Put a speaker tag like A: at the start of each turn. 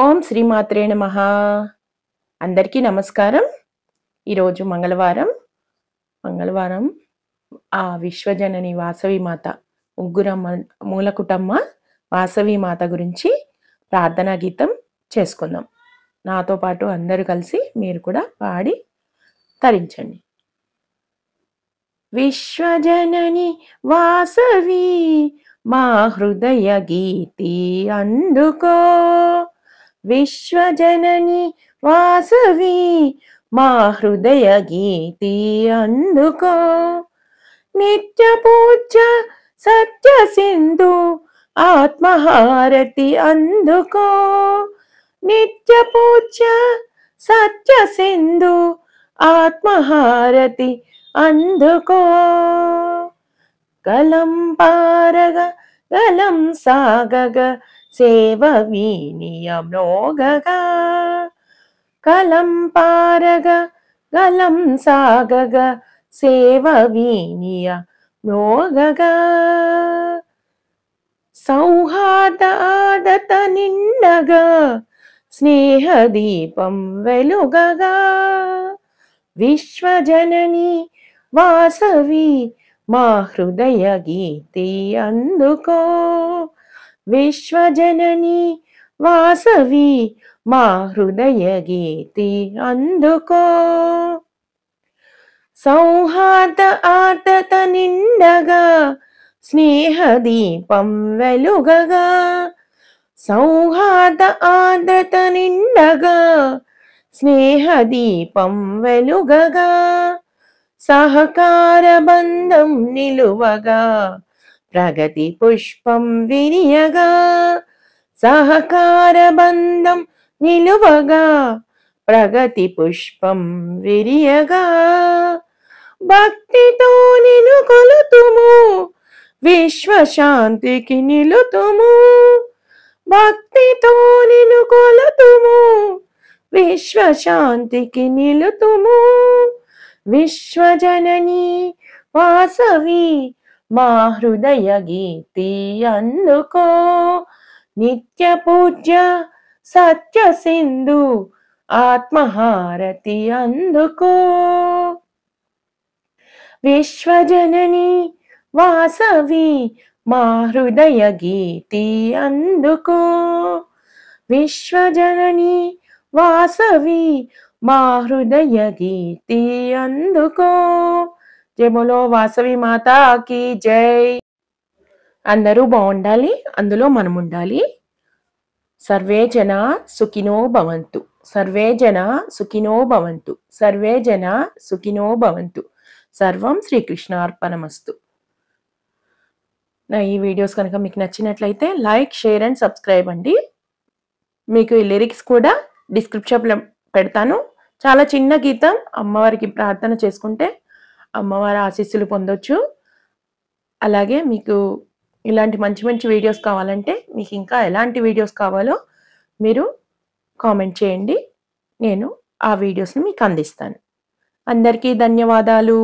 A: ఓం శ్రీమాత్రే నమః. అందరికీ నమస్కారం. ఈరోజు మంగళవారం ఆ విశ్వజనని వాసవి మాత ముగ్గురమ్మ మూలకుటమ్మ వాసవి మాత గురించి ప్రార్థనా గీతం చేసుకుందాం. నాతో పాటు అందరూ కలిసి మీరు కూడా పాడి తరించండి. విశ్వజనని వాసవి మా హృదయ గీతి అందుకో, విశ్వజనని వాసవి మా హృదయ గీతి అందుకో, నిత్య పూజ్య సత్య సింధు ఆత్మహారతి అందుకో, నిత్య పూజ్య సత్య సింధు ఆత్మహారతి అందుకో, గలం పారగ గలం సాగగ సేవ వీనియ మ్రోగగా, గలం పారగ గలం సాగగ సేవ వీనియ మ్రోగగా, సౌహార్ద ఆదత నిండగా స్నేహ దీపం వెలుగగా, విశ్వజనని వాసవి మా హృదయ గీతి అందుకో, విశ్వజనని వాసవి మా హృదయ గీతి అందుకో, సౌహార్ద ఆర్ద్రత నిండగా స్నేహ దీపం వెలుగగా, సౌహార్ద ఆర్ద్రత నిండగా స్నేహ దీపం వెలుగగా, సహకార బంధం నిలువగా ప్రగతి పుష్పం విరియగా, సహకార బంధం నిలువగా ప్రగతి పుష్పం విరియగా, భక్తితో నిన్ను కొలుతుము విశ్వశాంతికి నిలుతుము, భక్తితో నిన్ను కొలుతుము విశ్వశాంతికి నిలుతుము, విశ్వజనని వాసవి మా హృదయ గీతి అందుకో, నిత్య పూజ్య సత్య సింధు ఆత్మహారతి అందుకో, విశ్వజనని వాసవి మా హృదయ గీతి అందుకో, విశ్వజనని వాసవి మా హృదయ గీతి అందుకో. జై బోలో వాసవి మాతాకి జై. అందరూ బాగుండాలి, అందులో మనం ఉండాలి. సర్వే జన సుఖినో భవంతు, సర్వే జన సుఖినో భవంతు, సర్వే జన సుఖినో భవంతు. సర్వం శ్రీకృష్ణార్పణమస్తు. నా ఈ వీడియోస్ కనుక మీకు నచ్చినట్లయితే లైక్, షేర్ అండ్ సబ్స్క్రైబ్ అండి. మీకు ఈ లిరిక్స్ కూడా డిస్క్రిప్షన్లో పెడతాను. చాలా చిన్న గీతం, అమ్మవారికి ప్రార్థన చేసుకుంటే అమ్మవారి ఆశీస్సులు పొందొచ్చు. అలాగే మీకు ఇలాంటి మంచి మంచి వీడియోస్ కావాలంటే, మీకు ఇంకా ఎలాంటి వీడియోస్ కావాలో మీరు కామెంట్ చేయండి, నేను ఆ వీడియోస్ని మీకు అందిస్తాను. అందరికీ ధన్యవాదాలు.